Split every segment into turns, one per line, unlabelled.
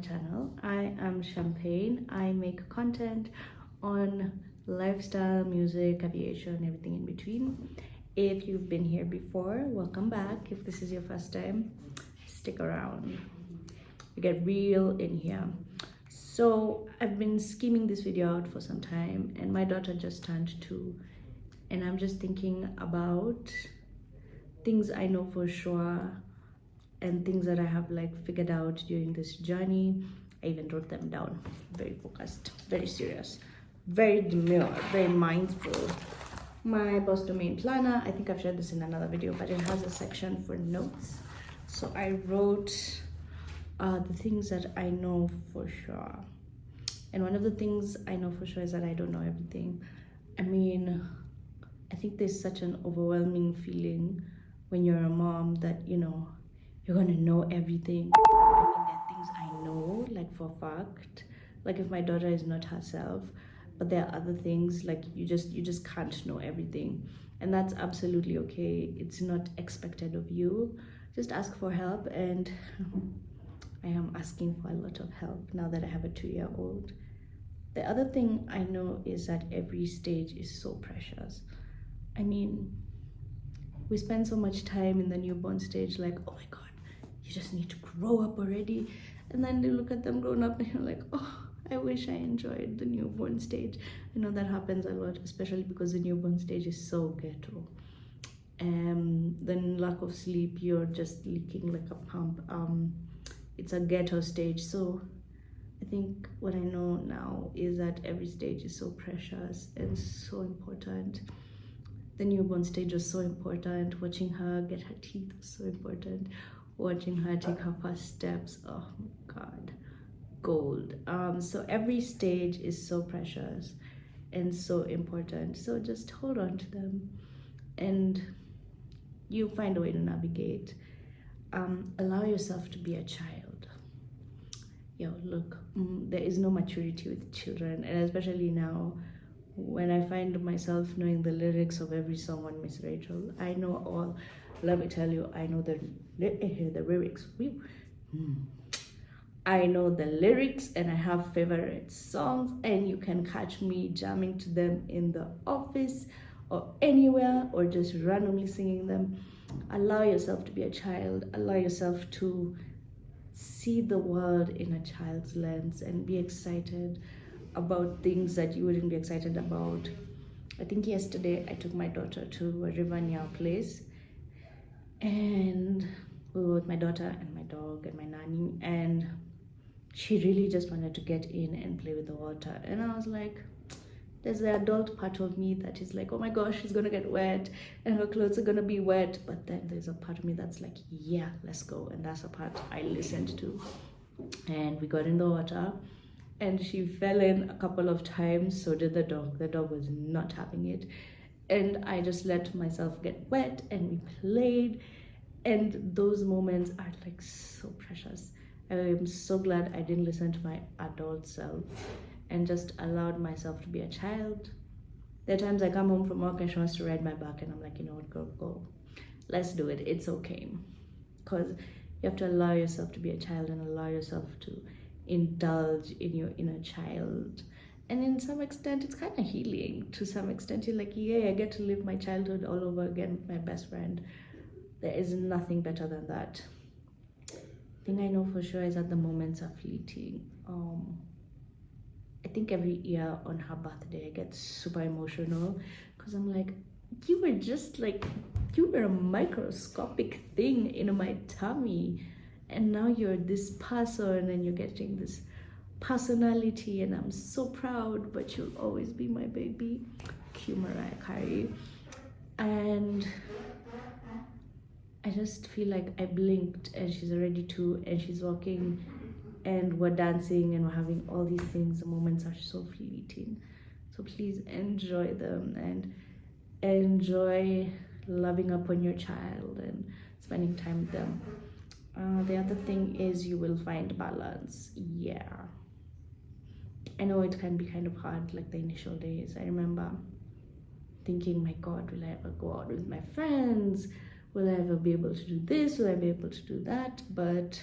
channel. I am Champagne. I make content on lifestyle, music, aviation, everything in between. If you've been here before, welcome back. If this is your first time, stick around. We get real in here. So I've been scheming this video out for some time, and my daughter just turned 2, and I'm just thinking about things I know for sure and things that I have figured out during this journey. I even wrote them down. Very focused, very serious, very demure, very mindful. My boss domain planner, I think I've shared this in another video, but it has a section for notes. So I wrote the things that I know for sure. And one of the things I know for sure is that I don't know everything. I mean, I think there's such an overwhelming feeling when you're a mom that, you're gonna know everything. I mean, there are things I know, for a fact. If my daughter is not herself, but there are other things you just can't know everything, and that's absolutely okay. It's not expected of you. Just ask for help, and I am asking for a lot of help now that I have a 2-year-old. The other thing I know is that every stage is so precious. I mean, we spend so much time in the newborn stage, oh my God, you just need to grow up already. And then you look at them grown up and you're like, oh, I wish I enjoyed the newborn stage. I know that happens a lot, especially because the newborn stage is so ghetto. Then lack of sleep, you're just leaking like a pump. It's a ghetto stage. So I think what I know now is that every stage is so precious and so important. The newborn stage was so important. Watching her get her teeth was so important. Watching her take her first steps, oh my God, gold. So every stage is so precious and so important. So just hold on to them, and you find a way to navigate. Allow yourself to be a child. Look, there is no maturity with children, and especially now, when I find myself knowing the lyrics of every song on Miss Rachel. I know all. Let me tell you, I know the lyrics. I know the lyrics, and I have favorite songs, and you can catch me jamming to them in the office or anywhere, or just randomly singing them. Allow yourself to be a child. Allow yourself to see the world in a child's lens and be excited about things that you wouldn't be excited about. I think yesterday I took my daughter to a river near our place, and we were with my daughter and my dog and my nanny, and she really just wanted to get in and play with the water. And I was like, there's the adult part of me that is like, oh my gosh, she's gonna get wet and her clothes are gonna be wet. But then there's a part of me that's like, yeah, let's go. And that's the part I listened to. And we got in the water, and she fell in a couple of times. So did the dog. The dog was not having it. And I just let myself get wet, and we played. And those moments are so precious. I'm so glad I didn't listen to my adult self and just allowed myself to be a child. There are times I come home from work and she wants to ride my back, and I'm like, you know what, girl, go. Let's do it. It's okay. Because you have to allow yourself to be a child and allow yourself to indulge in your inner child. And in some extent, it's kind of healing. To some extent, you're like, yeah, I get to live my childhood all over again with my best friend. There is nothing better than that. The thing I know for sure is that the moments are fleeting. I think every year on her birthday, I get super emotional because I'm like, you were just you were a microscopic thing in my tummy, and now you're this person and you're getting this personality, and I'm so proud, but you'll always be my baby. Cue Mariah Carey. And I just feel like I blinked and she's already 2 and she's walking and we're dancing and we're having all these things. The moments are so fleeting. So please enjoy them and enjoy loving up on your child and spending time with them. The other thing is you will find balance. Yeah. I know it can be kind of hard, the initial days. I remember thinking, my God, will I ever go out with my friends? Will I ever be able to do this? Will I be able to do that? But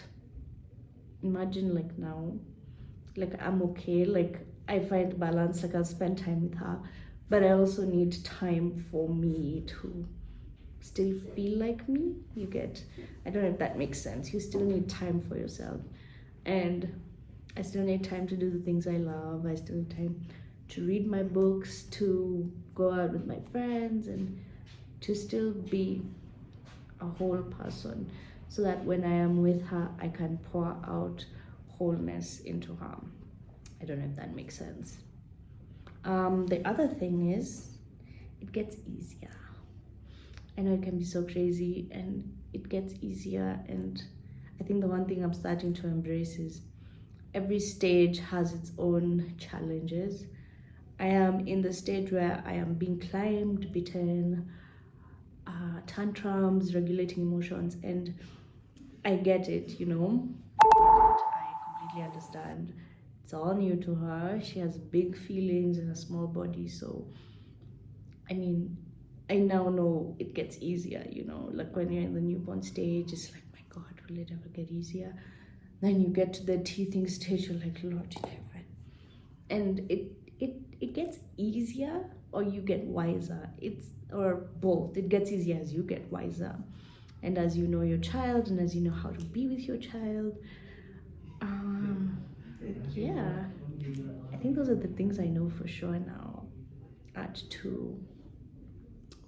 imagine like now, like I'm okay, like I find balance, like I'll spend time with her, but I also need time for me to still feel like me. You get, I don't know if that makes sense. You still need time for yourself, and I still need time to do the things I love. I still need time to read my books, to go out with my friends, and to still be a whole person, so that when I am with her I can pour out wholeness into her. I don't know if that makes sense. The other thing is, it gets easier. I know it can be so crazy, and it gets easier. And I think the one thing I'm starting to embrace is every stage has its own challenges. I am in the stage where I am being climbed, bitten, tantrums, regulating emotions, and I get it, you know. I completely understand. It's all new to her. She has big feelings in a small body, so I mean, I now know it gets easier, you know. Like when you're in the newborn stage, it's like, my God, will it ever get easier? Then you get to the teething stage, you're like, Lord, and it gets easier, or you get wiser. It's, or both. It gets easier as you get wiser, and as you know your child, and as you know how to be with your child. Yeah, I think those are the things I know for sure now at 2,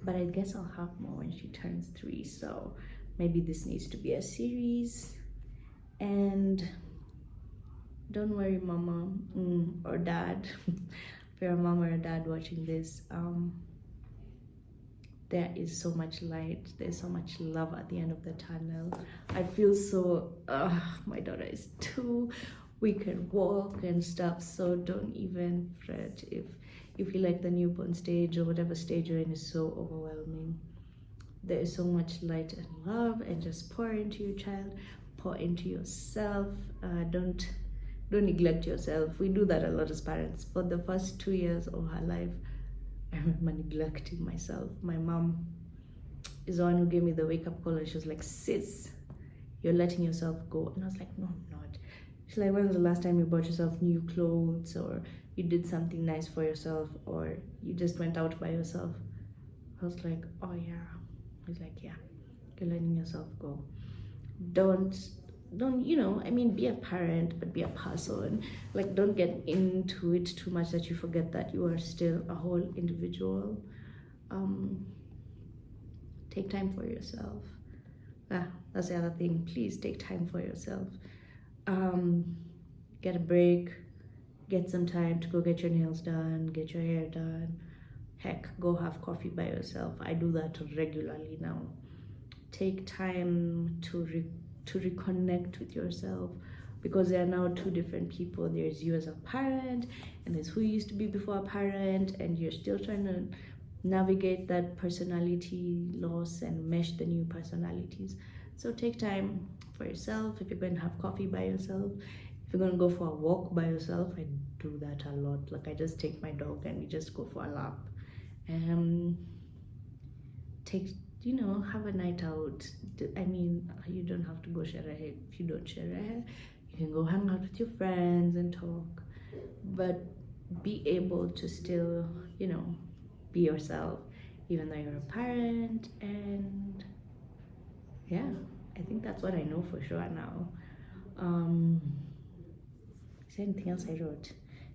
but I guess I'll have more when she turns 3, so maybe this needs to be a series. And don't worry, mama, or dad, if you're a mom or a dad watching this, there is so much light, there's so much love at the end of the tunnel. I feel so, my daughter is 2, we can walk and stuff, so don't even fret if you feel like the newborn stage or whatever stage you're in is so overwhelming. There is so much light and love, and just pour into your child, pour into yourself. Don't neglect yourself. We do that a lot as parents. For the first 2 years of her life, I remember neglecting myself. My mom is the one who gave me the wake-up call, and she was like, sis, you're letting yourself go. And I was like, no, I'm not. She's like, when was the last time you bought yourself new clothes, or you did something nice for yourself, or you just went out by yourself? I was like, oh yeah. I was like, yeah, you're letting yourself go. Don't, you know, I mean, be a parent, but be a person. Like, don't get into it too much that you forget that you are still a whole individual. Take time for yourself. That's the other thing. Please take time for yourself. Get a break, get some time to go get your nails done, get your hair done. Heck, go have coffee by yourself. I do that regularly now. Take time to reconnect with yourself, because there are now 2 different people. There's you as a parent, and there's who you used to be before a parent, and you're still trying to navigate that personality loss and mesh the new personalities. So take time for yourself. If you're going to have coffee by yourself, if you're going to go for a walk by yourself, I do that a lot. Like, I just take my dog and we just go for a lap. Take, you know, have a night out. I mean, you don't have to go share a hair. If you don't share a hair, you can go hang out with your friends and talk, but be able to still, you know, be yourself, even though you're a parent. And yeah, I think that's what I know for sure now. Is there anything else I wrote?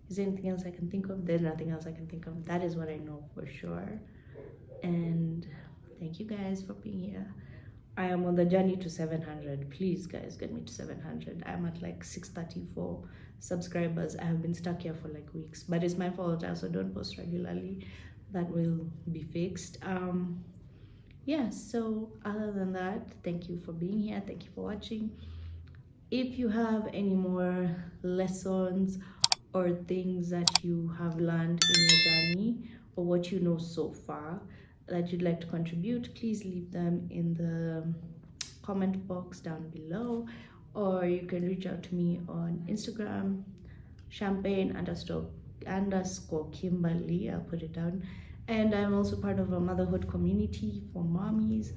Is there anything else I can think of? There's nothing else I can think of. That is what I know for sure. And thank you guys for being here. I am on the journey to 700. Please, guys, get me to 700. I'm at like 634 subscribers. I have been stuck here for like weeks, but it's my fault. I also don't post regularly. That will be fixed. Yeah, so other than that, thank you for being here. Thank you for watching. If you have any more lessons or things that you have learned in your journey, or what you know so far that you'd like to contribute, please leave them in the comment box down below, or you can reach out to me on Instagram, champagne__ Kimberly. I'll put it down. And I'm also part of a motherhood community for mommies.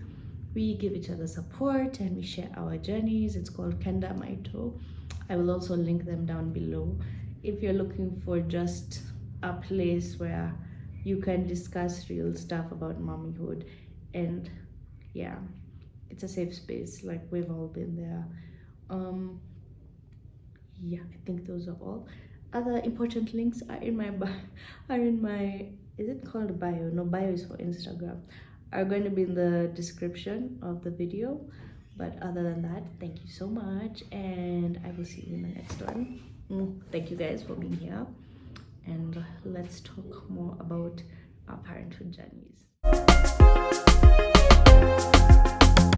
We give each other support and we share our journeys. It's called Kenda Maito. I will also link them down below if you're looking for just a place where you can discuss real stuff about mommyhood. And yeah, it's a safe space, like we've all been there. um yeah, I think those are all. Other important links are in my are in my, is it called bio? No, bio is for Instagram. Are going to be in the description of the video. But other than that, thank you so much, and I will see you in the next one. Thank you guys for being here, and let's talk more about our parenthood journeys.